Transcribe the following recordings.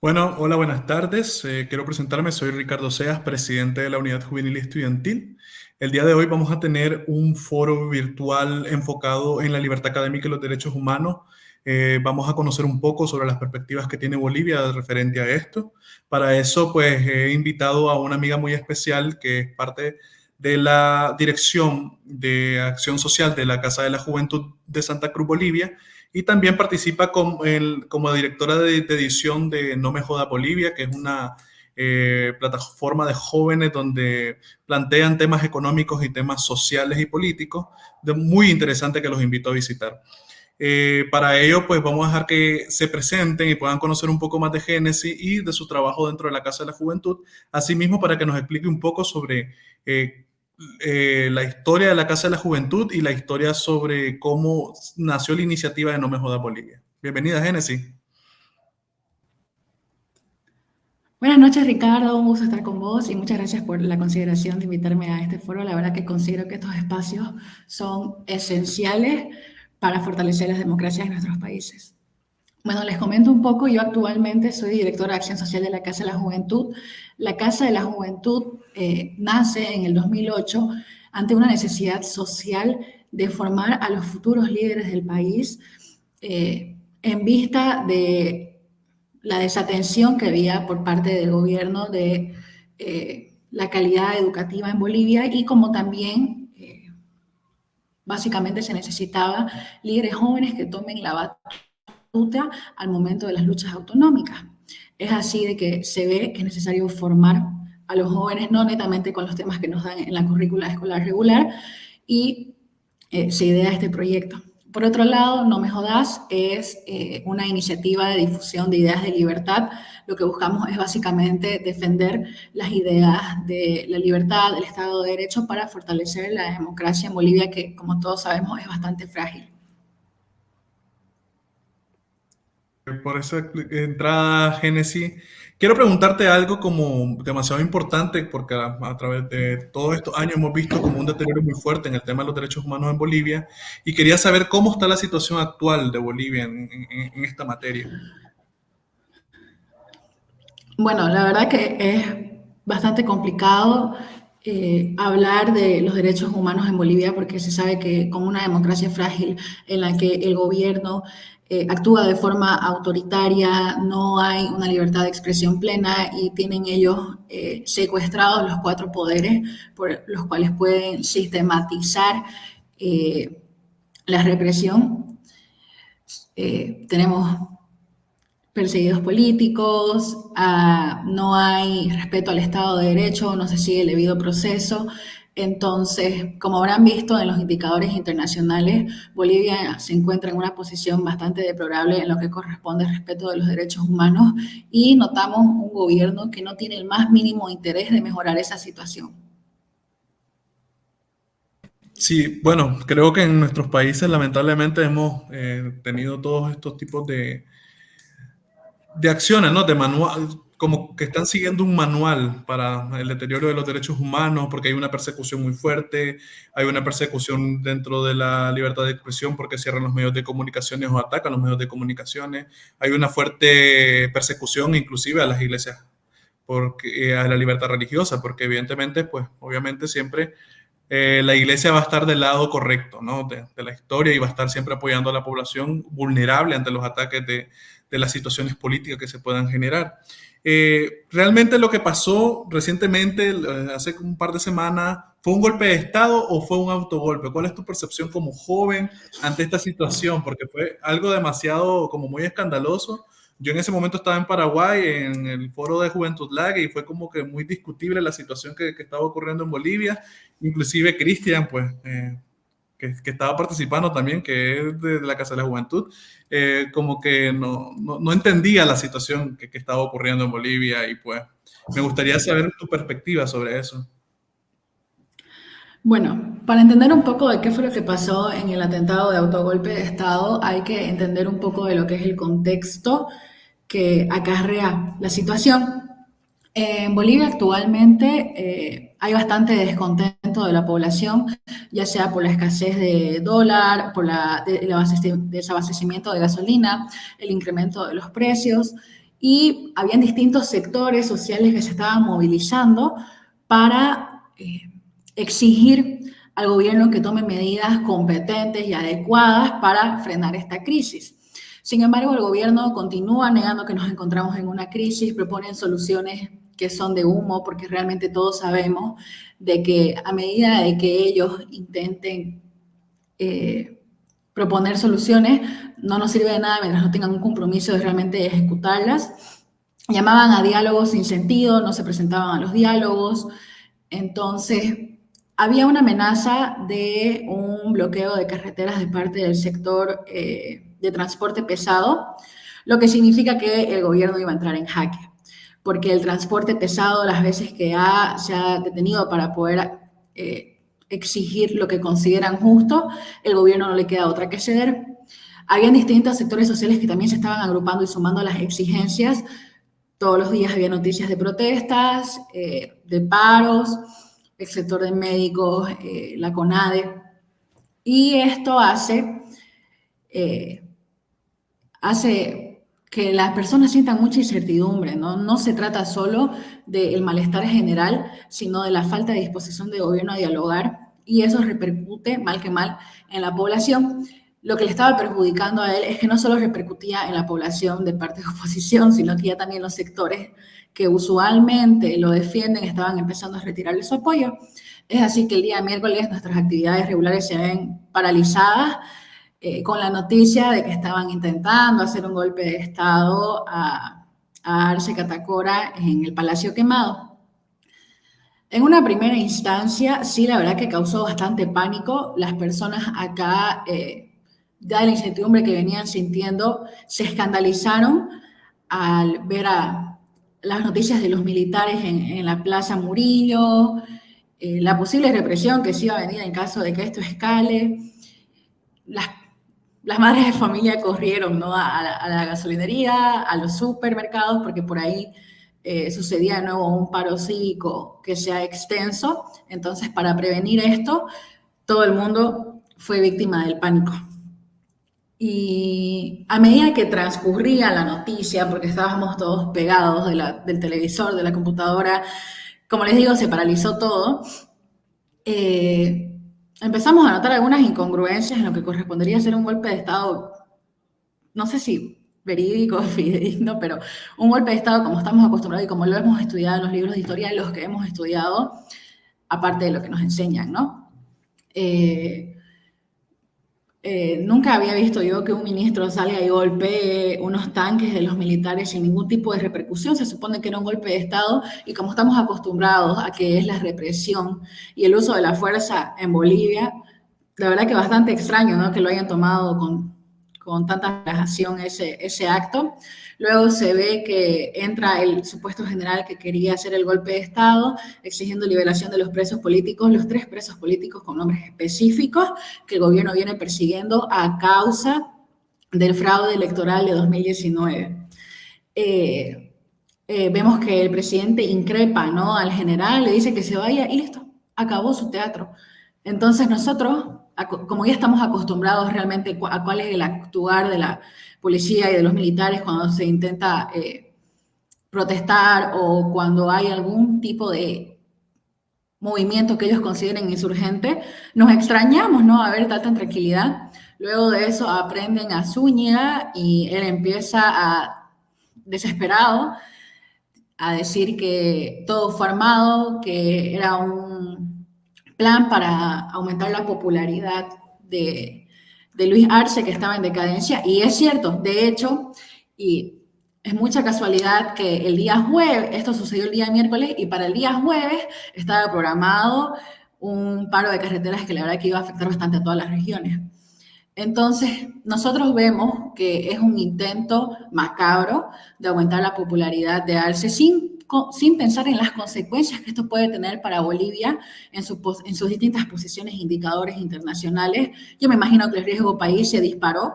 Bueno, hola, buenas tardes. Quiero presentarme, soy Ricardo Seas, presidente de la Unidad Juvenil y Estudiantil. El día de hoy vamos a tener un foro virtual enfocado en la libertad académica y los derechos humanos. Vamos a conocer un poco sobre las perspectivas que tiene Bolivia referente a esto. Para eso, pues he invitado a una amiga muy especial que es parte de la Dirección de Acción Social de la Casa de la Juventud de Santa Cruz, Bolivia, y también participa como directora de edición de No Me Joda Bolivia, que es una plataforma de jóvenes donde plantean temas económicos y temas sociales y políticos, muy interesante, que los invito a visitar. Para ello, pues vamos a dejar que se presenten y puedan conocer un poco más de Génesis y de su trabajo dentro de la Casa de la Juventud. Asimismo, para que nos explique un poco sobre la historia de la Casa de la Juventud y la historia sobre cómo nació la iniciativa de No Me Joda Bolivia. Bienvenida, Génesis. Buenas noches, Ricardo. Un gusto estar con vos y muchas gracias por la consideración de invitarme a este foro. La verdad que considero que estos espacios son esenciales para fortalecer las democracias en nuestros países. Bueno, les comento un poco. Yo actualmente soy directora de Acción Social de la Casa de la Juventud. La Casa de la Juventud nace en el 2008 ante una necesidad social de formar a los futuros líderes del país en vista de la desatención que había por parte del gobierno de la calidad educativa en Bolivia y como también básicamente se necesitaba líderes jóvenes que tomen la batuta al momento de las luchas autonómicas. Es así de que se ve que es necesario formar a los jóvenes, no netamente con los temas que nos dan en la currícula escolar regular, y se idea este proyecto. Por otro lado, No Me Jodas es una iniciativa de difusión de ideas de libertad. Lo que buscamos es básicamente defender las ideas de la libertad, del Estado de Derecho para fortalecer la democracia en Bolivia, que como todos sabemos es bastante frágil. Por esa entrada, Génesis. Quiero preguntarte algo como demasiado importante, porque a través de todos estos años hemos visto como un deterioro muy fuerte en el tema de los derechos humanos en Bolivia, y quería saber cómo está la situación actual de Bolivia en esta materia. Bueno, la verdad que es bastante complicado hablar de los derechos humanos en Bolivia porque se sabe que como una democracia frágil en la que el gobierno actúa de forma autoritaria, no hay una libertad de expresión plena y tienen ellos secuestrados los cuatro poderes por los cuales pueden sistematizar eh, la represión. Tenemos perseguidos políticos, no hay respeto al Estado de Derecho, no se sigue el debido proceso. Entonces, como habrán visto en los indicadores internacionales, Bolivia se encuentra en una posición bastante deplorable en lo que corresponde al respeto de los derechos humanos y notamos un gobierno que no tiene el más mínimo interés de mejorar esa situación. Sí, bueno, creo que en nuestros países lamentablemente hemos tenido todos estos tipos de acciones, ¿no? De manual, como que están siguiendo un manual para el deterioro de los derechos humanos, porque hay una persecución muy fuerte, hay una persecución dentro de la libertad de expresión porque cierran los medios de comunicaciones o atacan los medios de comunicaciones, hay una fuerte persecución inclusive a las iglesias, porque, a la libertad religiosa, porque evidentemente, pues obviamente siempre la iglesia va a estar del lado correcto, ¿no? De la historia, y va a estar siempre apoyando a la población vulnerable ante los ataques de las situaciones políticas que se puedan generar. Realmente lo que pasó recientemente, hace un par de semanas, ¿fue un golpe de Estado o fue un autogolpe? ¿Cuál es tu percepción como joven ante esta situación? Porque fue algo demasiado, como muy escandaloso. Yo en ese momento estaba en Paraguay, en el foro de Juventud Lag, y fue como que muy discutible la situación que estaba ocurriendo en Bolivia. Inclusive Cristian, pues, que estaba participando también, que es de la Casa de la Juventud, como que no entendía la situación que estaba ocurriendo en Bolivia, y pues me gustaría saber tu perspectiva sobre eso. Bueno, para entender un poco de qué fue lo que pasó en el atentado de autogolpe de Estado, hay que entender un poco de lo que es el contexto que acarrea la situación. En Bolivia actualmente hay bastante descontento de la población, ya sea por la escasez de dólar, por el desabastecimiento de gasolina, el incremento de los precios y habían distintos sectores sociales que se estaban movilizando para exigir al gobierno que tome medidas competentes y adecuadas para frenar esta crisis. Sin embargo, el gobierno continúa negando que nos encontramos en una crisis, proponen soluciones que son de humo, porque realmente todos sabemos de que a medida de que ellos intenten proponer soluciones, no nos sirve de nada mientras no tengan un compromiso de realmente ejecutarlas. Llamaban a diálogos sin sentido, no se presentaban a los diálogos. Entonces, había una amenaza de un bloqueo de carreteras de parte del sector de transporte pesado, lo que significa que el gobierno iba a entrar en jaque, porque el transporte pesado, las veces que se ha detenido para poder exigir lo que consideran justo, el gobierno no le queda otra que ceder. Habían distintos sectores sociales que también se estaban agrupando y sumando a las exigencias. Todos los días había noticias de protestas, de paros, el sector de médicos, la CONADE, y esto hace que las personas sientan mucha incertidumbre, ¿no? No se trata solo del malestar general, sino de la falta de disposición del gobierno a dialogar, y eso repercute, mal que mal, en la población. Lo que le estaba perjudicando a él es que no solo repercutía en la población de parte de oposición, sino que ya también los sectores que usualmente lo defienden estaban empezando a retirarle su apoyo. Es así que el día miércoles nuestras actividades regulares se ven paralizadas, con la noticia de que estaban intentando hacer un golpe de Estado a Arce Catacora en el Palacio Quemado. En una primera instancia, sí, la verdad que causó bastante pánico. Las personas acá, dada la incertidumbre que venían sintiendo, se escandalizaron al ver las noticias de los militares en la Plaza Murillo, la posible represión que se iba a venir en caso de que esto escale. Las madres de familia corrieron, ¿no?, a la gasolinería, a los supermercados, porque por ahí sucedía de nuevo un paro cívico que sea extenso. Entonces, para prevenir esto, todo el mundo fue víctima del pánico. Y a medida que transcurría la noticia, porque estábamos todos pegados del televisor, de la computadora, como les digo, se paralizó todo. Empezamos a notar algunas incongruencias en lo que correspondería a ser un golpe de Estado, no sé si verídico o fidedigno, pero un golpe de Estado como estamos acostumbrados y como lo hemos estudiado en los libros de historia, los que hemos estudiado, aparte de lo que nos enseñan, ¿no? Nunca había visto yo que un ministro salga y golpee unos tanques de los militares sin ningún tipo de repercusión. Se supone que era un golpe de Estado, y como estamos acostumbrados a que es la represión y el uso de la fuerza en Bolivia, la verdad que bastante extraño, ¿no?, que lo hayan tomado con tanta relajación ese acto. Luego se ve que entra el supuesto general que quería hacer el golpe de Estado, exigiendo liberación de los presos políticos, los 3 presos políticos con nombres específicos que el gobierno viene persiguiendo a causa del fraude electoral de 2019. Vemos que el presidente increpa, ¿no?, al general, le dice que se vaya y listo, acabó su teatro. Entonces nosotros, como ya estamos acostumbrados realmente a cuál es el actuar de la policía y de los militares cuando se intenta protestar o cuando hay algún tipo de movimiento que ellos consideren insurgente, nos extrañamos, ¿no?, a ver tanta tranquilidad. Luego de eso aprenden a Zúñiga y él empieza desesperado a decir que todo fue armado, que era un plan para aumentar la popularidad de Luis Arce, que estaba en decadencia. Y es cierto, de hecho, y es mucha casualidad que el día jueves, esto sucedió el día miércoles, y para el día jueves estaba programado un paro de carreteras que la verdad que iba a afectar bastante a todas las regiones. Entonces, nosotros vemos que es un intento macabro de aumentar la popularidad de Arce sin pensar en las consecuencias que esto puede tener para Bolivia en sus distintas posiciones e indicadores internacionales. Yo me imagino que el riesgo país se disparó.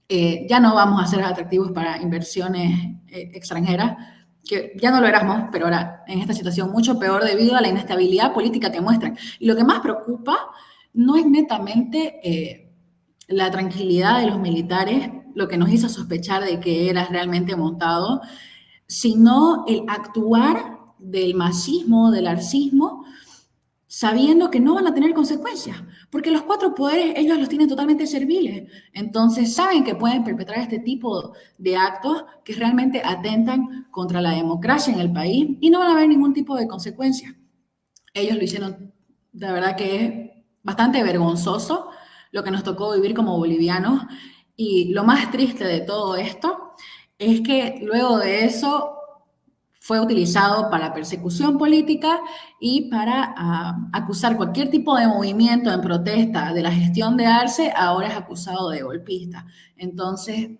Ya no vamos a ser atractivos para inversiones extranjeras, que ya no lo éramos, pero ahora en esta situación mucho peor debido a la inestabilidad política que muestran. Y lo que más preocupa no es netamente la tranquilidad de los militares, lo que nos hizo sospechar de que era realmente montado, sino el actuar del masismo, del arcismo, sabiendo que no van a tener consecuencias, porque los cuatro poderes ellos los tienen totalmente serviles. Entonces saben que pueden perpetrar este tipo de actos que realmente atentan contra la democracia en el país y no van a haber ningún tipo de consecuencia. Ellos lo hicieron, de verdad que es bastante vergonzoso lo que nos tocó vivir como bolivianos, y lo más triste de todo esto es que luego de eso fue utilizado para persecución política y para acusar cualquier tipo de movimiento en protesta de la gestión de Arce, ahora es acusado de golpista. Entonces,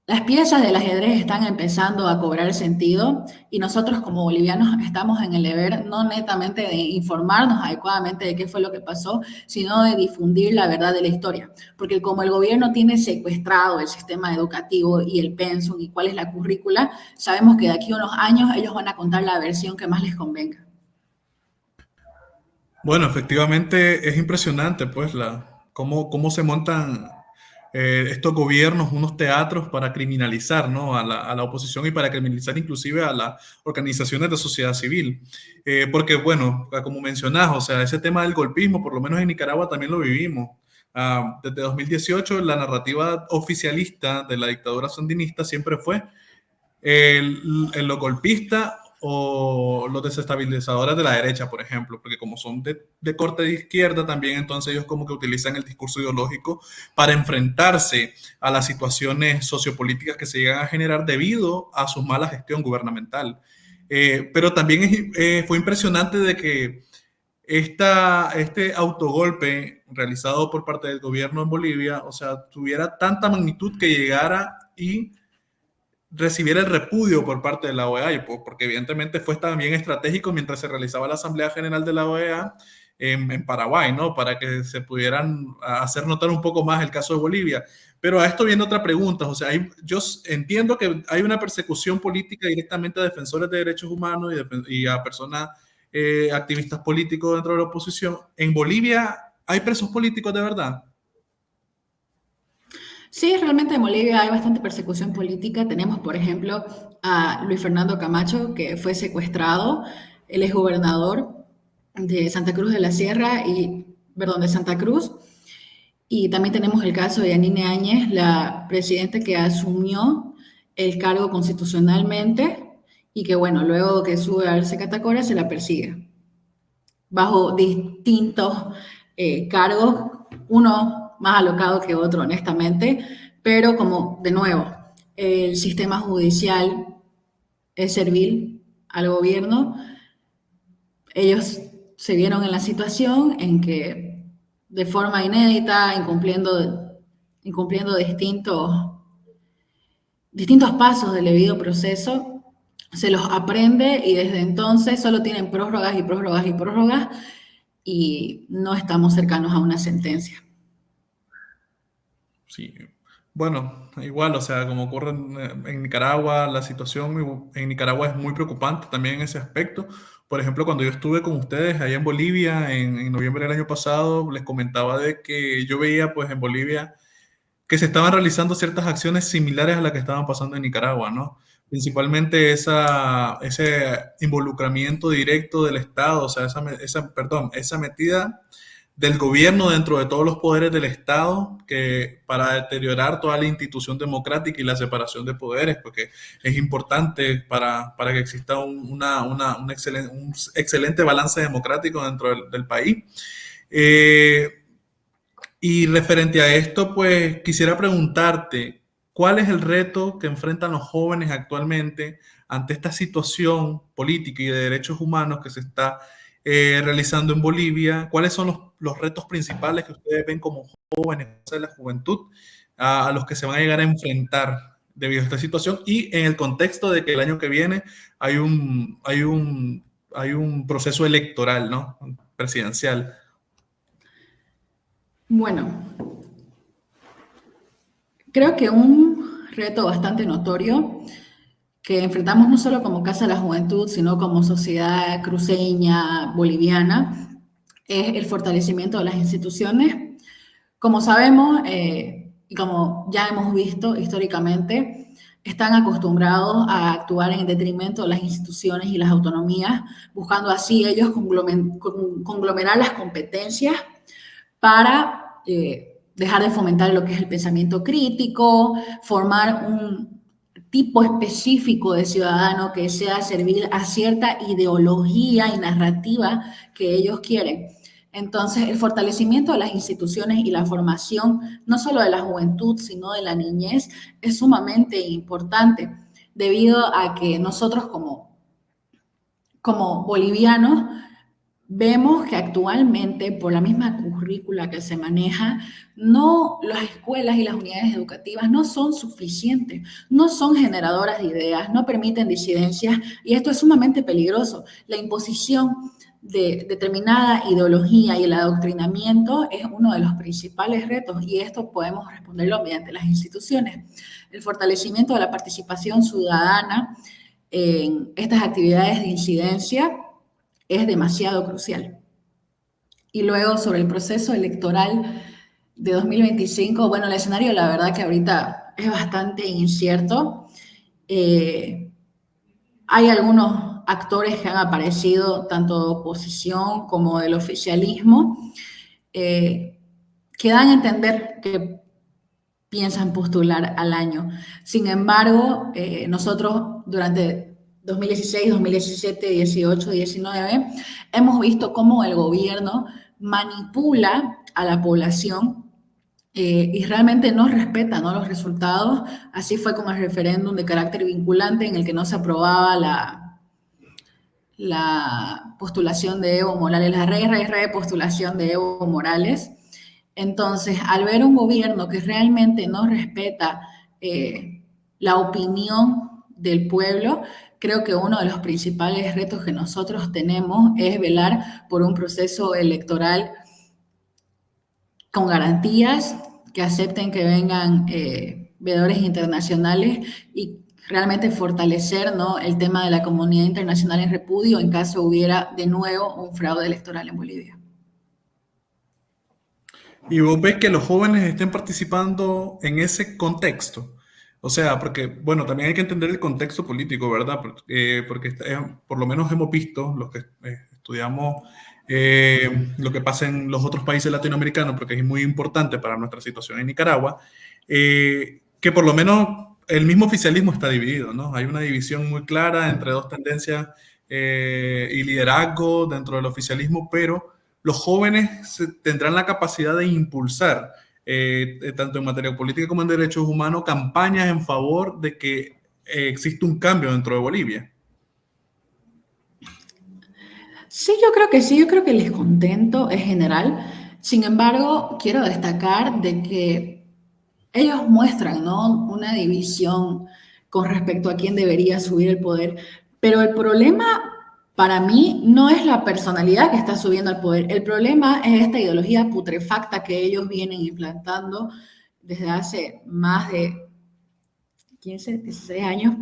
las piezas del ajedrez están empezando a cobrar sentido y nosotros como bolivianos estamos en el deber no netamente de informarnos adecuadamente de qué fue lo que pasó, sino de difundir la verdad de la historia. Porque como el gobierno tiene secuestrado el sistema educativo y el pensum y cuál es la currícula, sabemos que de aquí a unos años ellos van a contar la versión que más les convenga. Bueno, efectivamente es impresionante, pues, cómo se montan estos gobiernos, unos teatros para criminalizar, ¿no? A la oposición y para criminalizar inclusive a las organizaciones de sociedad civil. Porque, bueno, como mencionás, o sea, ese tema del golpismo, por lo menos en Nicaragua también lo vivimos. Desde 2018, la narrativa oficialista de la dictadura sandinista siempre fue los golpistas o los desestabilizadores de la derecha, por ejemplo, porque como son de corte de izquierda también, entonces ellos como que utilizan el discurso ideológico para enfrentarse a las situaciones sociopolíticas que se llegan a generar debido a su mala gestión gubernamental. Pero también fue impresionante de que este autogolpe realizado por parte del gobierno en Bolivia, o sea, tuviera tanta magnitud que llegara y recibiera el repudio por parte de la OEA, y porque evidentemente fue también estratégico mientras se realizaba la Asamblea General de la OEA en Paraguay, ¿no? Para que se pudieran hacer notar un poco más el caso de Bolivia. Pero a esto viene otra pregunta, o sea, yo entiendo que hay una persecución política directamente a defensores de derechos humanos y a personas activistas políticos dentro de la oposición. ¿En Bolivia hay presos políticos de verdad? Sí, realmente en Bolivia hay bastante persecución política. Tenemos, por ejemplo, a Luis Fernando Camacho, que fue secuestrado. Él es gobernador de Santa Cruz de la Sierra perdón, de Santa Cruz. Y también tenemos el caso de Yanine Áñez, la presidenta que asumió el cargo constitucionalmente y que, bueno, luego que sube al Secatacora se la persigue bajo distintos cargos, uno más alocado que otro, honestamente, pero como, de nuevo, el sistema judicial es servil al gobierno, ellos se vieron en la situación en que de forma inédita, incumpliendo distintos pasos del debido proceso, se los aprende y desde entonces solo tienen prórrogas y prórrogas y prórrogas y no estamos cercanos a una sentencia. Sí, bueno, igual, o sea, como ocurre en Nicaragua, la situación en Nicaragua es muy preocupante también en ese aspecto. Por ejemplo, cuando yo estuve con ustedes allá en Bolivia en noviembre del año pasado, les comentaba de que yo veía pues en Bolivia que se estaban realizando ciertas acciones similares a las que estaban pasando en Nicaragua, ¿no? Principalmente ese involucramiento directo del Estado, o sea, esa metida del gobierno dentro de todos los poderes del Estado que para deteriorar toda la institución democrática y la separación de poderes, porque es importante para que exista un excelente balance democrático dentro del país. Y referente a esto, pues quisiera preguntarte, ¿cuál es el reto que enfrentan los jóvenes actualmente ante esta situación política y de derechos humanos que se está realizando en Bolivia? ¿Cuáles son los retos principales que ustedes ven como jóvenes de la juventud a los que se van a llegar a enfrentar debido a esta situación? Y en el contexto de que el año que viene hay un proceso electoral, ¿no? Presidencial. Bueno, creo que un reto bastante notorio que enfrentamos no solo como Casa de la Juventud, sino como sociedad cruceña, boliviana, es el fortalecimiento de las instituciones. Como sabemos, y como ya hemos visto históricamente, están acostumbrados a actuar en detrimento de las instituciones y las autonomías, buscando así ellos conglomerar las competencias para dejar de fomentar lo que es el pensamiento crítico, formar un tipo específico de ciudadano que sea servir a cierta ideología y narrativa que ellos quieren. Entonces, el fortalecimiento de las instituciones y la formación, no solo de la juventud, sino de la niñez, es sumamente importante, debido a que nosotros como bolivianos vemos que actualmente, por la misma currícula que se maneja, no, las escuelas y las unidades educativas no son suficientes, no son generadoras de ideas, no permiten disidencias, y esto es sumamente peligroso. La imposición de determinada ideología y el adoctrinamiento es uno de los principales retos, y esto podemos responderlo mediante las instituciones. El fortalecimiento de la participación ciudadana en estas actividades de incidencia es demasiado crucial. Y luego sobre el proceso electoral de 2025, bueno, el escenario la verdad que ahorita es bastante incierto. Hay algunos actores que han aparecido tanto de oposición como del oficialismo que dan a entender que piensan postular al año. Sin embargo, nosotros durante 2016, 2017, 18, 19, hemos visto cómo el gobierno manipula a la población y realmente no respeta, ¿no?, los resultados. Así fue con el referéndum de carácter vinculante en el que no se aprobaba la postulación de Evo Morales, la postulación de Evo Morales. Entonces, al ver un gobierno que realmente no respeta la opinión del pueblo, creo que uno de los principales retos que nosotros tenemos es velar por un proceso electoral con garantías, que acepten que vengan veedores internacionales y realmente fortalecer, ¿no?, el tema de la comunidad internacional en repudio en caso hubiera de nuevo un fraude electoral en Bolivia. Y vos ves que los jóvenes estén participando en ese contexto. O sea, porque, bueno, también hay que entender el contexto político, ¿verdad? Porque por lo menos hemos visto, los que estudiamos lo que pasa en los otros países latinoamericanos, porque es muy importante para nuestra situación en Nicaragua, que por lo menos el mismo oficialismo está dividido, ¿no? Hay una división muy clara entre dos tendencias y liderazgo dentro del oficialismo, pero los jóvenes tendrán la capacidad de impulsar, tanto en materia política como en derechos humanos, campañas en favor de que existe un cambio dentro de Bolivia. Sí, yo creo que sí, yo creo que el descontento es general. Sin embargo, quiero destacar de que ellos muestran, ¿no?, una división con respecto a quién debería subir el poder, pero el problema para mí no es la personalidad que está subiendo al poder, el problema es esta ideología putrefacta que ellos vienen implantando desde hace más de 15, 16 años.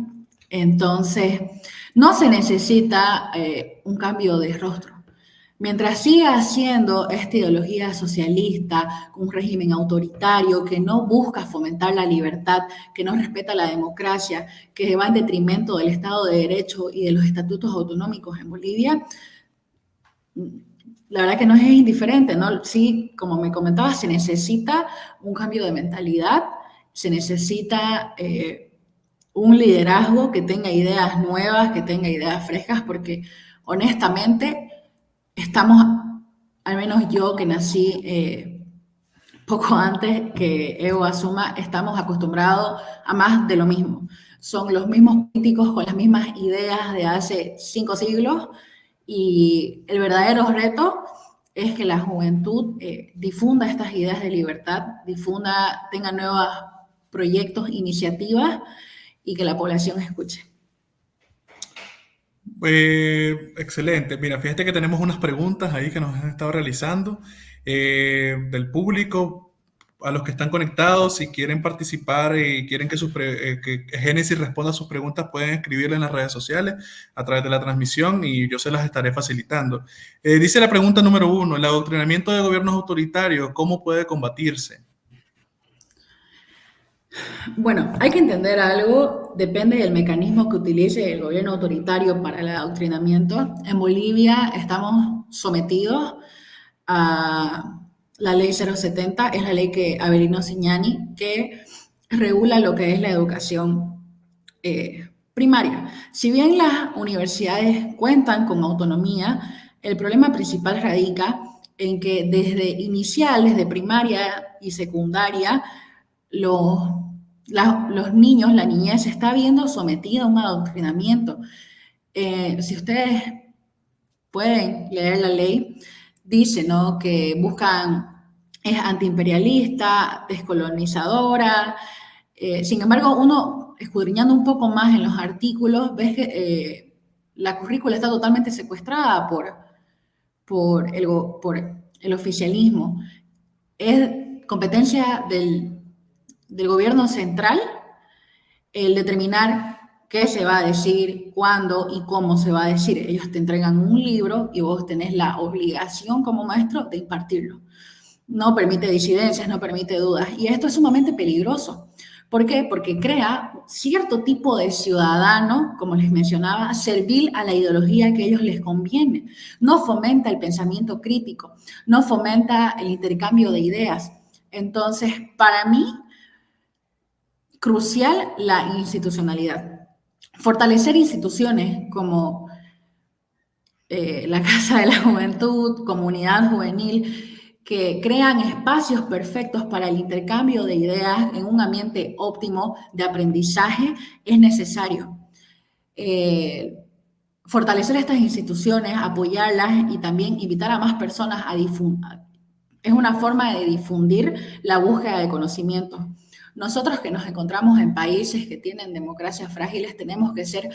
Entonces, no se necesita un cambio de rostro. Mientras siga haciendo esta ideología socialista, un régimen autoritario que no busca fomentar la libertad, que no respeta la democracia, que va en detrimento del Estado de Derecho y de los estatutos autonómicos en Bolivia, la verdad que no es indiferente, ¿no? Sí, como me comentaba, se necesita un cambio de mentalidad, se necesita un liderazgo que tenga ideas nuevas, que tenga ideas frescas, porque honestamente estamos, al menos yo que nací poco antes que Evo asuma, estamos acostumbrados a más de lo mismo. Son los mismos políticos con las mismas ideas de hace 5 siglos y el verdadero reto es que la juventud difunda estas ideas de libertad, tenga nuevos proyectos, iniciativas y que la población escuche. Excelente. Mira, fíjate que tenemos unas preguntas ahí que nos han estado realizando del público. A los que están conectados, si quieren participar y quieren que Génesis responda a sus preguntas, pueden escribirle en las redes sociales a través de la transmisión y yo se las estaré facilitando. Dice la pregunta número 1, ¿el adoctrinamiento de gobiernos autoritarios cómo puede combatirse? Bueno, hay que entender algo, depende del mecanismo que utilice el gobierno autoritario para el adoctrinamiento. En Bolivia estamos sometidos a la ley 070, es la ley que Avelino Cignani, que regula lo que es la educación primaria. Si bien las universidades cuentan con autonomía, el problema principal radica en que desde iniciales de primaria y secundaria, los, los niños, la niñez se está viendo sometida a un adoctrinamiento. Si ustedes pueden leer la ley, dice, ¿no?, que buscan, es antiimperialista, descolonizadora. Sin embargo, uno escudriñando un poco más en los artículos, ves que la currícula está totalmente secuestrada por el oficialismo. Es competencia del gobierno central el determinar qué se va a decir, cuándo y cómo se va a decir. Ellos te entregan un libro y vos tenés la obligación como maestro de impartirlo. No permite disidencias, no permite dudas. Y esto es sumamente peligroso. ¿Por qué? Porque crea cierto tipo de ciudadano, como les mencionaba, servil a la ideología que a ellos les conviene. No fomenta el pensamiento crítico, no fomenta el intercambio de ideas. Entonces, para mí, crucial la institucionalidad. Fortalecer instituciones como la Casa de la Juventud, Comunidad Juvenil, que crean espacios perfectos para el intercambio de ideas en un ambiente óptimo de aprendizaje, es necesario. Eh, Fortalecer estas instituciones, apoyarlas y también invitar a más personas a difundir. Es una forma de difundir la búsqueda de conocimiento. Nosotros que nos encontramos en países que tienen democracias frágiles tenemos que ser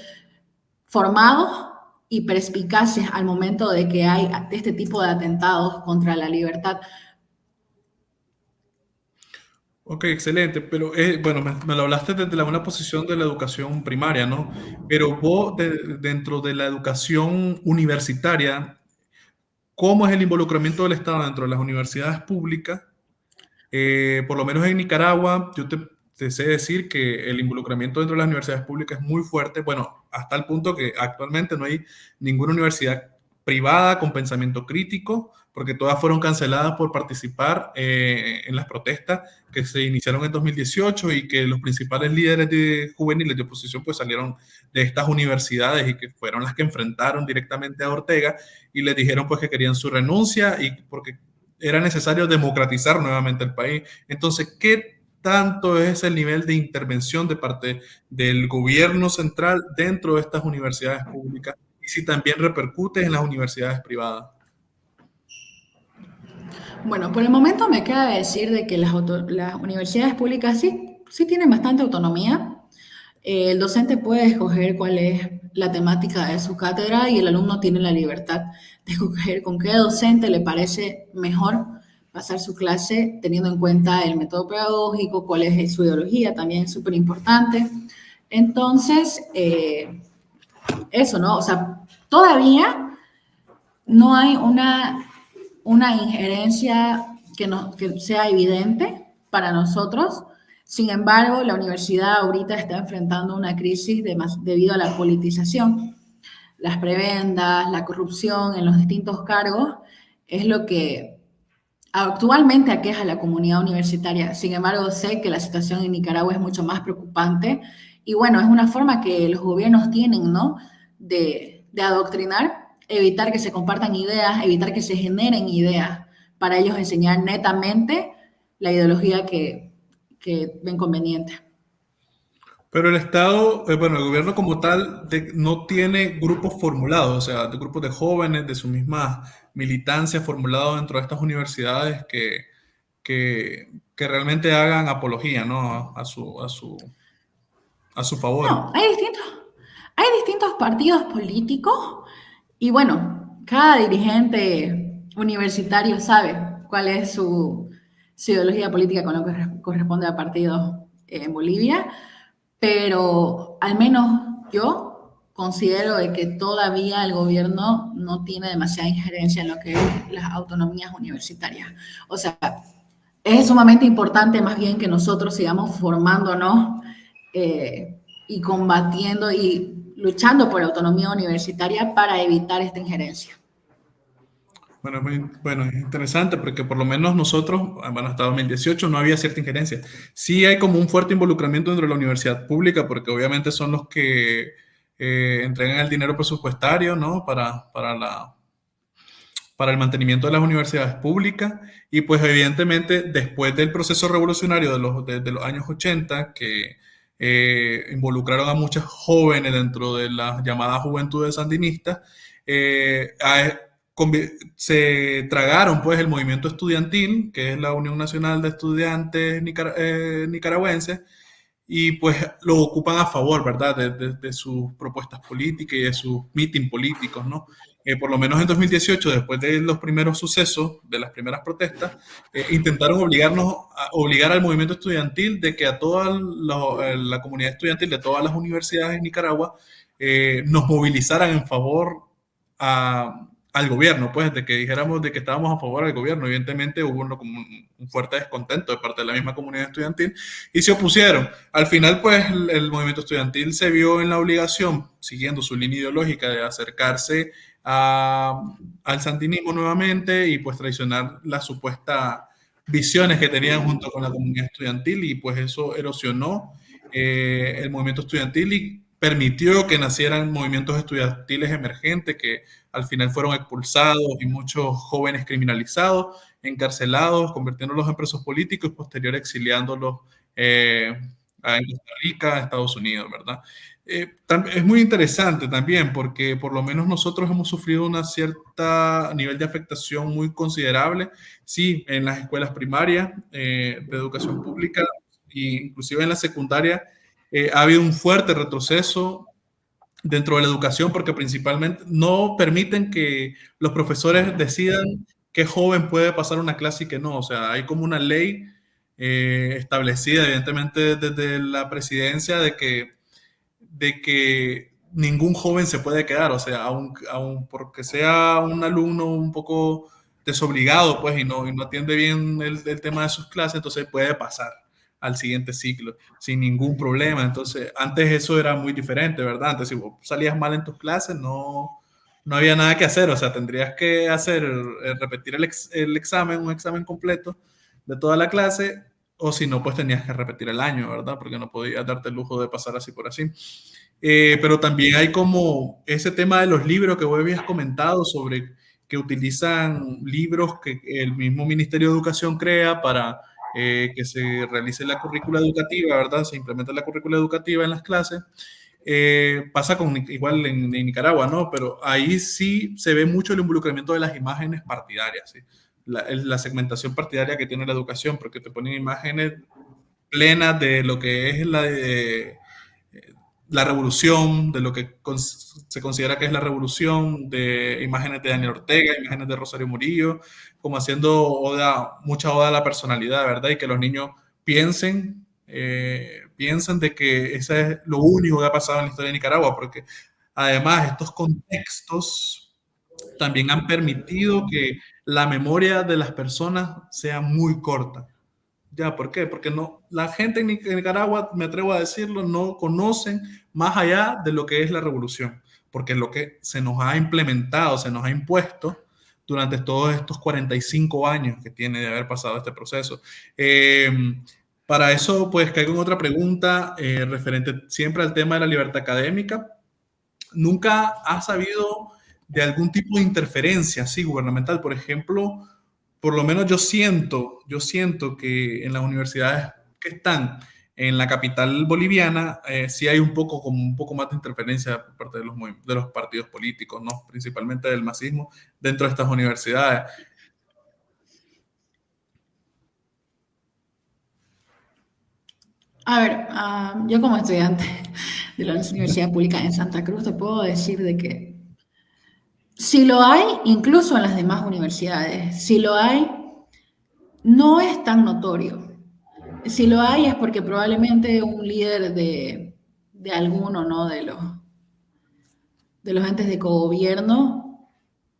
formados y perspicaces al momento de que hay este tipo de atentados contra la libertad. Ok, excelente, pero bueno, me lo hablaste desde una posición de la educación primaria, ¿no? Pero vos, dentro de la educación universitaria, ¿cómo es el involucramiento del Estado dentro de las universidades públicas? Por lo menos en Nicaragua, te sé decir que el involucramiento dentro de las universidades públicas es muy fuerte, bueno, hasta el punto que actualmente no hay ninguna universidad privada con pensamiento crítico, porque todas fueron canceladas por participar en las protestas que se iniciaron en 2018 y que los principales líderes juveniles de oposición pues salieron de estas universidades y que fueron las que enfrentaron directamente a Ortega y les dijeron pues que querían su renuncia y porque era necesario democratizar nuevamente el país. Entonces, ¿qué tanto es el nivel de intervención de parte del gobierno central dentro de estas universidades públicas y si también repercute en las universidades privadas? Bueno, por el momento me queda decir de que las universidades públicas sí tienen bastante autonomía. El docente puede escoger cuál es la temática de su cátedra y el alumno tiene la libertad de escoger con qué docente le parece mejor pasar su clase, teniendo en cuenta el método pedagógico, cuál es su ideología, también es súper importante. Entonces, eso, ¿no? O sea, todavía no hay una injerencia que sea evidente para nosotros. Sin embargo, la universidad ahorita está enfrentando una crisis debido a la politización. Las prebendas, la corrupción en los distintos cargos es lo que actualmente aqueja a la comunidad universitaria. Sin embargo, sé que la situación en Nicaragua es mucho más preocupante y bueno, es una forma que los gobiernos tienen, ¿no?, de adoctrinar, evitar que se compartan ideas, evitar que se generen ideas para ellos enseñar netamente la ideología que ven conveniente. Pero el Estado, bueno, el gobierno como tal no tiene grupos formulados, o sea, de grupos de jóvenes de su misma militancia formulados dentro de estas universidades que realmente hagan apología, ¿no? A su favor. No, hay distintos partidos políticos y bueno, cada dirigente universitario sabe cuál es su ideología política con lo que corresponde a partidos en Bolivia, pero al menos yo considero de que todavía el gobierno no tiene demasiada injerencia en lo que es las autonomías universitarias. O sea, Es sumamente importante más bien que nosotros sigamos formándonos y combatiendo y luchando por la autonomía universitaria para evitar esta injerencia. Bueno, bueno, es interesante porque por lo menos nosotros, bueno, hasta 2018 no había cierta injerencia. Sí hay como un fuerte involucramiento dentro de la universidad pública porque obviamente son los que entregan el dinero presupuestario, ¿no? Para el mantenimiento de las universidades públicas y pues evidentemente después del proceso revolucionario de los años 80 que involucraron a muchos jóvenes dentro de las llamadas juventudes sandinistas, se tragaron pues el movimiento estudiantil, que es la Unión Nacional de Estudiantes Nicaragüenses, y pues lo ocupan a favor, ¿verdad? De sus propuestas políticas y de sus mítines políticos, ¿no? Por lo menos en 2018, después de los primeros sucesos, de las primeras protestas, intentaron obligar al movimiento estudiantil de que a toda la comunidad estudiantil de todas las universidades en Nicaragua nos movilizaran en favor al gobierno, pues de que dijéramos de que estábamos a favor del gobierno. Evidentemente hubo como un fuerte descontento de parte de la misma comunidad estudiantil y se opusieron. Al final, pues el movimiento estudiantil se vio en la obligación, siguiendo su línea ideológica, de acercarse al sandinismo nuevamente y pues traicionar las supuestas visiones que tenían junto con la comunidad estudiantil y pues eso erosionó el movimiento estudiantil y permitió que nacieran movimientos estudiantiles emergentes que al final fueron expulsados y muchos jóvenes criminalizados, encarcelados, convirtiéndolos en presos políticos y posterior exiliándolos en Costa Rica, a Estados Unidos, ¿verdad? Es muy interesante también porque por lo menos nosotros hemos sufrido una cierta nivel de afectación muy considerable, sí, en las escuelas primarias de educación pública e inclusive en la secundaria ha habido un fuerte retroceso dentro de la educación porque principalmente no permiten que los profesores decidan qué joven puede pasar una clase y qué no. O sea, hay como una ley establecida evidentemente desde la presidencia de que ningún joven se puede quedar, o sea, aun porque sea un alumno un poco desobligado, pues, y no atiende bien el tema de sus clases, entonces puede pasar al siguiente ciclo sin ningún problema. Entonces, antes eso era muy diferente, ¿verdad? Antes, si vos salías mal en tus clases, no había nada que hacer, o sea, tendrías que repetir el examen, un examen completo de toda la clase, o si no, pues tenías que repetir el año, ¿verdad? Porque no podías darte el lujo de pasar así por así. Pero también hay como ese tema de los libros que vos habías comentado sobre que utilizan libros que el mismo Ministerio de Educación crea para que se realice la currícula educativa, ¿verdad? Se implementa la currícula educativa en las clases. Pasa igual en Nicaragua, ¿no? Pero ahí sí se ve mucho el involucramiento de las imágenes partidarias, ¿sí? La segmentación partidaria que tiene la educación, porque te ponen imágenes plenas de lo que es la revolución, de lo que se considera que es la revolución, de imágenes de Daniel Ortega, imágenes de Rosario Murillo, como haciendo mucha oda a la personalidad, ¿verdad? Y que los niños piensen de que eso es lo único que ha pasado en la historia de Nicaragua, porque además estos contextos también han permitido que la memoria de las personas sea muy corta. Ya, ¿por qué? Porque no, la gente en Nicaragua, me atrevo a decirlo, no conocen más allá de lo que es la revolución, porque es lo que se nos ha implementado, se nos ha impuesto durante todos estos 45 años que tiene de haber pasado este proceso. Para eso, pues caigo en otra pregunta referente siempre al tema de la libertad académica. ¿Nunca has sabido de algún tipo de interferencia así gubernamental? Por ejemplo, por lo menos yo siento que en las universidades que están en la capital boliviana, sí hay como un poco más de interferencia por parte de los partidos políticos, ¿no? Principalmente del masismo dentro de estas universidades. A ver, yo como estudiante de la Universidad Pública en Santa Cruz te puedo decir de que si lo hay, incluso en las demás universidades, si lo hay, no es tan notorio. Si lo hay es porque probablemente un líder de alguno, ¿no? De los entes de cogobierno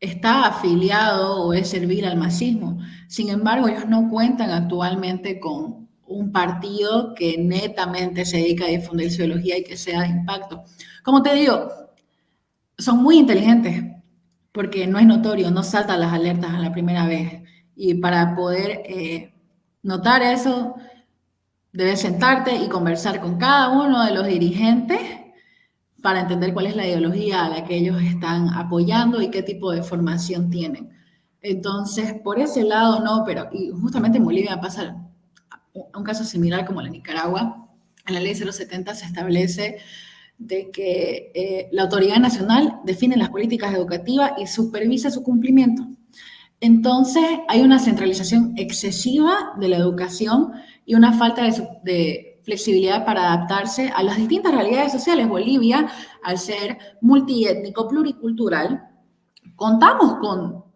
está afiliado o es servil al masismo. Sin embargo, ellos no cuentan actualmente con un partido que netamente se dedica a difundir su ideología y que sea de impacto. Como te digo, son muy inteligentes porque no es notorio, no saltan las alertas a la primera vez. Y para poder notar eso, debes sentarte y conversar con cada uno de los dirigentes para entender cuál es la ideología a la que ellos están apoyando y qué tipo de formación tienen. Entonces, por ese lado no, pero y justamente en Bolivia pasa un caso similar como en la Nicaragua. En la ley 070 se establece de que la autoridad nacional define las políticas educativas y supervisa su cumplimiento. Entonces, hay una centralización excesiva de la educación y una falta de flexibilidad para adaptarse a las distintas realidades sociales. Bolivia, al ser multiétnico, pluricultural, contamos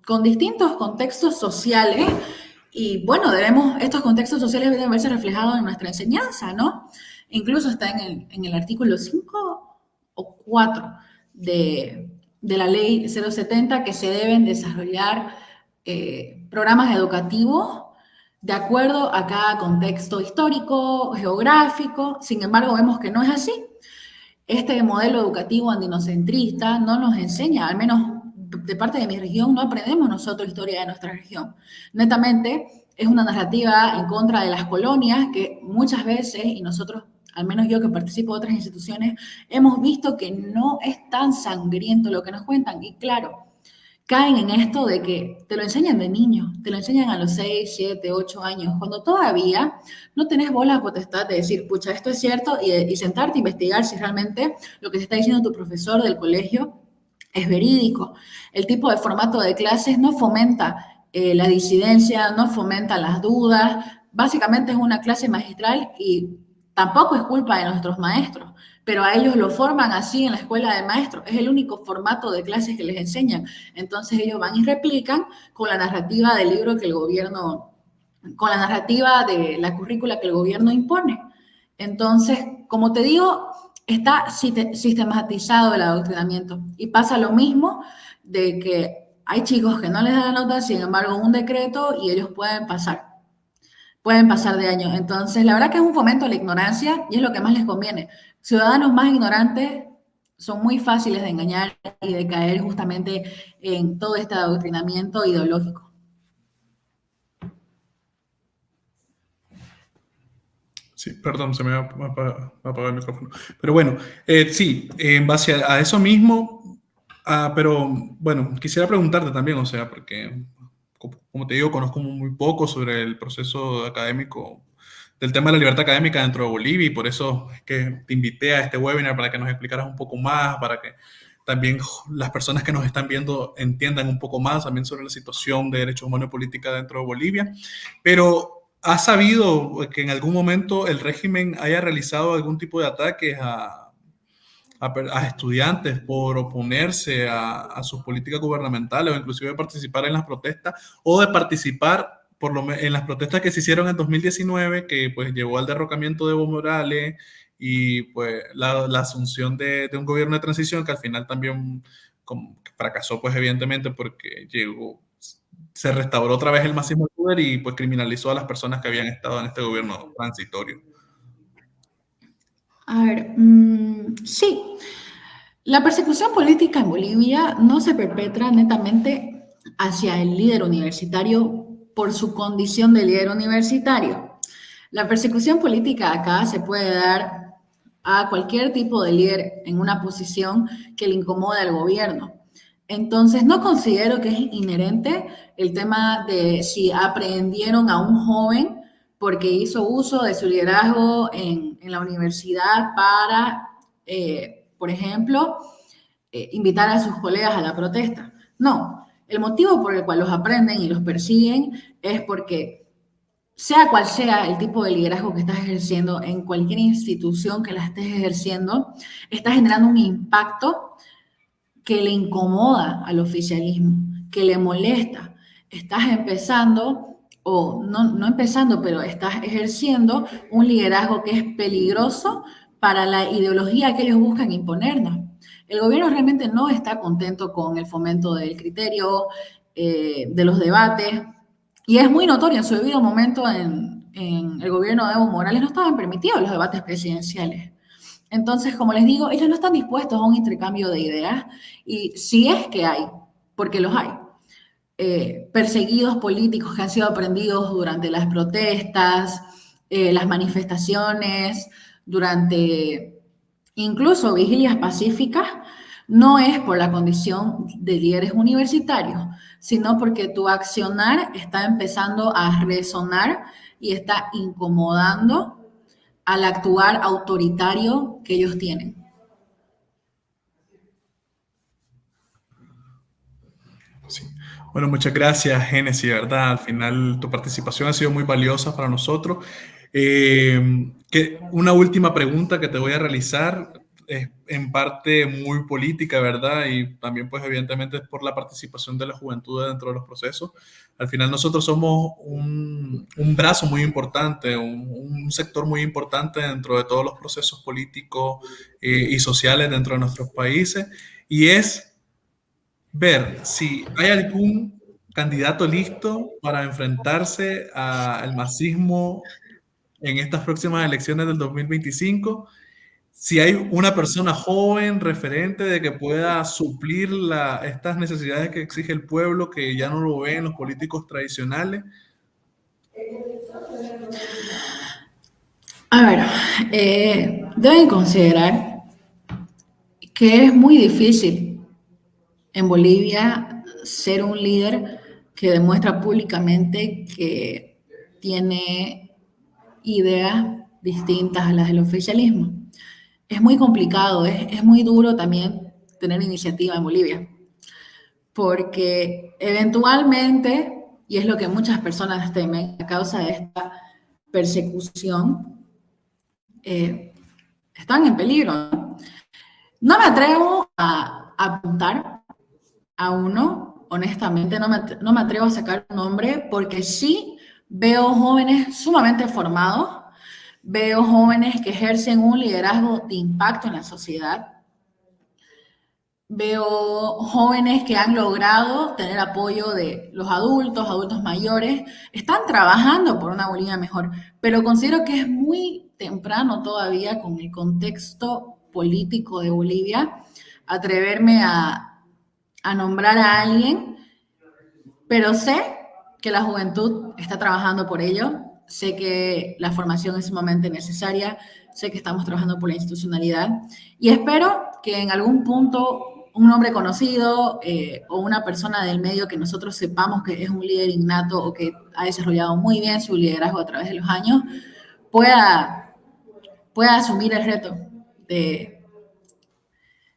con distintos contextos sociales y bueno, estos contextos sociales deben verse reflejados en nuestra enseñanza, ¿no? Incluso está en el artículo 5 o 4 de la ley 070 que se deben desarrollar programas educativos de acuerdo a cada contexto histórico, geográfico. Sin embargo, vemos que no es así. Este modelo educativo andinocentrista no nos enseña, al menos de parte de mi región, no aprendemos nosotros historia de nuestra región. Netamente es una narrativa en contra de las colonias que muchas veces, y nosotros, al menos yo que participo de otras instituciones, hemos visto que no es tan sangriento lo que nos cuentan. Y claro, caen en esto de que te lo enseñan de niño, te lo enseñan a los 6, 7, 8 años, cuando todavía no tenés vos la potestad de decir, pucha, esto es cierto, y sentarte a investigar si realmente lo que te está diciendo tu profesor del colegio es verídico. El tipo de formato de clases no fomenta la disidencia, no fomenta las dudas, básicamente es una clase magistral y tampoco es culpa de nuestros maestros, pero a ellos lo forman así en la escuela de maestros, es el único formato de clases que les enseñan. Entonces ellos van y replican con la narrativa del libro que el gobierno, con la narrativa de la currícula que el gobierno impone. Entonces, como te digo, está sistematizado el adoctrinamiento y pasa lo mismo de que hay chicos que no les dan la nota, sin embargo, un decreto y ellos pueden pasar de año. Entonces, la verdad que es un fomento a la ignorancia y es lo que más les conviene. Ciudadanos más ignorantes son muy fáciles de engañar y de caer justamente en todo este adoctrinamiento ideológico. Sí, perdón, se me ha apagado el micrófono. Pero bueno, sí, en base a eso mismo, pero bueno, quisiera preguntarte también, o sea, porque como te digo, conozco muy poco sobre el proceso académico, del tema de la libertad académica dentro de Bolivia y por eso es que te invité a este webinar para que nos explicaras un poco más, para que también las personas que nos están viendo entiendan un poco más también sobre la situación de derechos humanos y política dentro de Bolivia. Pero ¿has sabido que en algún momento el régimen haya realizado algún tipo de ataques a estudiantes por oponerse a sus políticas gubernamentales o inclusive participar en las protestas o de participar en las protestas que se hicieron en 2019 que pues llevó al derrocamiento de Evo Morales y pues la asunción de un gobierno de transición que al final también fracasó pues evidentemente porque se restauró otra vez el masismo del poder y pues criminalizó a las personas que habían estado en este gobierno transitorio? A ver, sí, la persecución política en Bolivia no se perpetra netamente hacia el líder universitario por su condición de líder universitario. La persecución política acá se puede dar a cualquier tipo de líder en una posición que le incomode al gobierno. Entonces, no considero que es inherente el tema de si aprehendieron a un joven porque hizo uso de su liderazgo en la universidad para, por ejemplo, invitar a sus colegas a la protesta. No, el motivo por el cual los aprenden y los persiguen es porque sea cual sea el tipo de liderazgo que estás ejerciendo en cualquier institución que la estés ejerciendo, estás generando un impacto que le incomoda al oficialismo, que le molesta. Estás empezando, o no empezando, pero estás ejerciendo un liderazgo que es peligroso para la ideología que ellos buscan imponernos. El gobierno realmente no está contento con el fomento del criterio, de los debates, y es muy notorio en su debido momento en el gobierno de Evo Morales no estaban permitidos los debates presidenciales. Entonces, como les digo, ellos no están dispuestos a un intercambio de ideas y si es que hay, porque los hay, perseguidos políticos que han sido aprendidos durante las protestas, las manifestaciones, durante incluso vigilias pacíficas, no es por la condición de líderes universitarios, sino porque tu accionar está empezando a resonar y está incomodando al actuar autoritario que ellos tienen. Sí. Bueno, muchas gracias, Génesis, ¿verdad? Al final tu participación ha sido muy valiosa para nosotros. Una última pregunta que te voy a realizar es en parte muy política, ¿verdad? Y también, pues, evidentemente, es por la participación de la juventud dentro de los procesos. Al final nosotros somos un brazo muy importante, un sector muy importante dentro de todos los procesos políticos y sociales dentro de nuestros países. Y es ver si hay algún candidato listo para enfrentarse al marxismo en estas próximas elecciones del 2025, si hay una persona joven, referente, de que pueda suplir estas necesidades que exige el pueblo, que ya no lo ven los políticos tradicionales. A ver, deben considerar que es muy difícil en Bolivia ser un líder que demuestra públicamente que tiene ideas distintas a las del oficialismo. Es muy complicado, es muy duro también tener iniciativa en Bolivia, porque eventualmente, y es lo que muchas personas temen a causa de esta persecución, están en peligro. No me atrevo a apuntar a uno, honestamente, no me atrevo a sacar un nombre porque sí veo jóvenes sumamente formados, veo jóvenes que ejercen un liderazgo de impacto en la sociedad, veo jóvenes que han logrado tener apoyo de los adultos, adultos mayores, están trabajando por una Bolivia mejor, pero considero que es muy temprano todavía con el contexto político de Bolivia atreverme a nombrar a alguien, pero sé que la juventud está trabajando por ello, sé que la formación es sumamente necesaria, sé que estamos trabajando por la institucionalidad y espero que en algún punto un nombre conocido o una persona del medio que nosotros sepamos que es un líder innato o que ha desarrollado muy bien su liderazgo a través de los años, pueda, pueda asumir el reto de,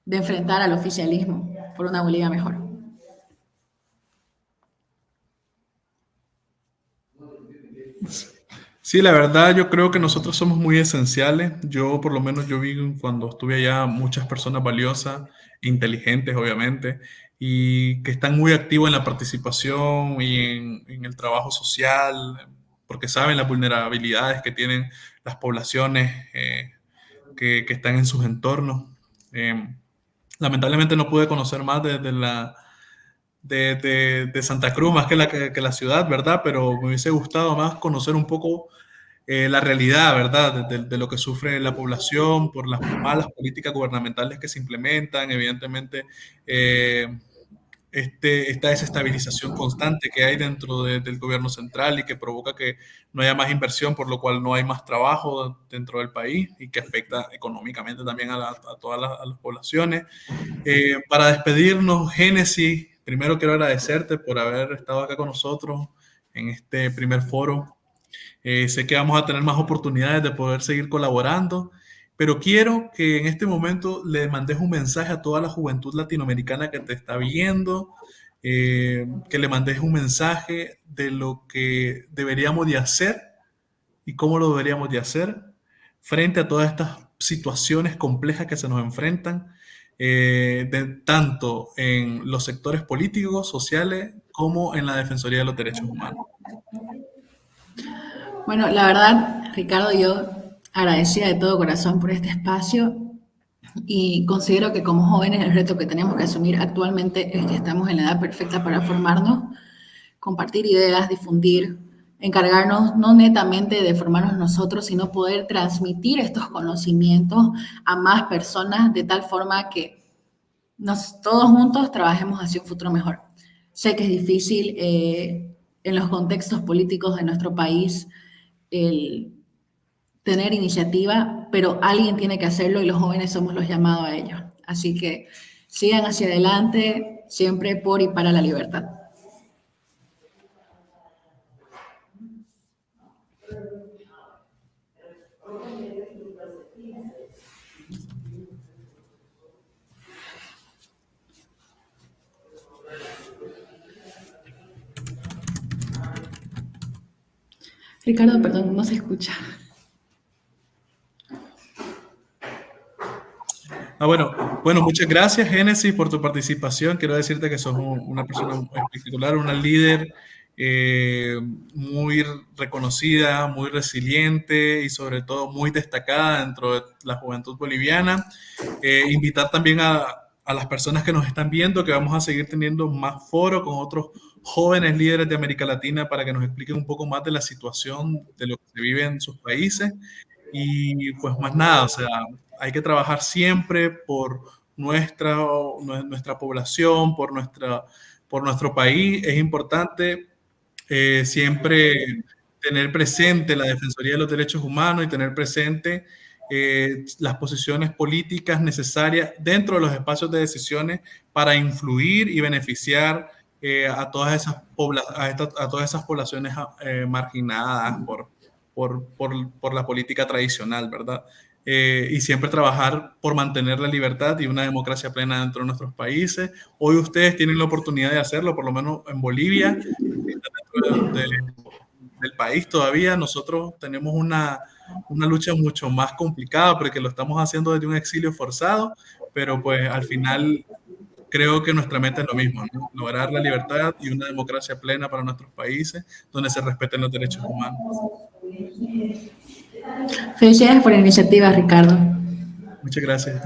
de enfrentar al oficialismo por una Bolivia mejor. Sí, la verdad yo creo que nosotros somos muy esenciales. Yo por lo menos yo vi cuando estuve allá muchas personas valiosas, inteligentes obviamente, y que están muy activos en la participación y en el trabajo social, porque saben las vulnerabilidades que tienen las poblaciones que están en sus entornos. Eh, Lamentablemente no pude conocer más de Santa Cruz, más que que la ciudad, ¿verdad? Pero me hubiese gustado más conocer un poco la realidad, ¿verdad? De lo que sufre la población por las malas políticas gubernamentales que se implementan, evidentemente, esta desestabilización constante que hay dentro del gobierno central y que provoca que no haya más inversión, por lo cual no hay más trabajo dentro del país y que afecta económicamente también a todas a las poblaciones. Para despedirnos, Génesis, primero quiero agradecerte por haber estado acá con nosotros en este primer foro. Sé que vamos a tener más oportunidades de poder seguir colaborando, pero quiero que en este momento le mandes un mensaje a toda la juventud latinoamericana que te está viendo, que le mandes un mensaje de lo que deberíamos de hacer y cómo lo deberíamos de hacer frente a todas estas situaciones complejas que se nos enfrentan, tanto en los sectores políticos, sociales, como en la Defensoría de los Derechos Humanos. Bueno, la verdad, Ricardo, yo agradecida de todo corazón por este espacio. Y considero que como jóvenes el reto que tenemos que asumir actualmente es que estamos en la edad perfecta para formarnos, compartir ideas, difundir, encargarnos no netamente de formarnos nosotros, sino poder transmitir estos conocimientos a más personas de tal forma que todos juntos trabajemos hacia un futuro mejor. Sé que es difícil en los contextos políticos de nuestro país el tener iniciativa, pero alguien tiene que hacerlo y los jóvenes somos los llamados a ello. Así que sigan hacia adelante, siempre por y para la libertad. Ricardo, perdón, no se escucha. Bueno, muchas gracias, Génesis, por tu participación. Quiero decirte que sos una persona espectacular, una líder muy reconocida, muy resiliente y sobre todo muy destacada dentro de la juventud boliviana. Invitar también a las personas que nos están viendo que vamos a seguir teniendo más foros con otros jóvenes líderes de América Latina para que nos expliquen un poco más de la situación de lo que se vive en sus países. Y pues más nada, o sea, hay que trabajar siempre por nuestra población, por nuestro país. Es importante siempre tener presente la Defensoría de los Derechos Humanos y tener presente las posiciones políticas necesarias dentro de los espacios de decisiones para influir y beneficiar a todas esas poblaciones marginadas por la política tradicional, ¿verdad? Y siempre trabajar por mantener la libertad y una democracia plena dentro de nuestros países. Hoy ustedes tienen la oportunidad de hacerlo, por lo menos en Bolivia, dentro del país todavía. Nosotros tenemos una lucha mucho más complicada porque lo estamos haciendo desde un exilio forzado, pero pues al final creo que nuestra meta es lo mismo, ¿no? Lograr la libertad y una democracia plena para nuestros países donde se respeten los derechos humanos. Felicidades por la iniciativa, Ricardo. Muchas gracias.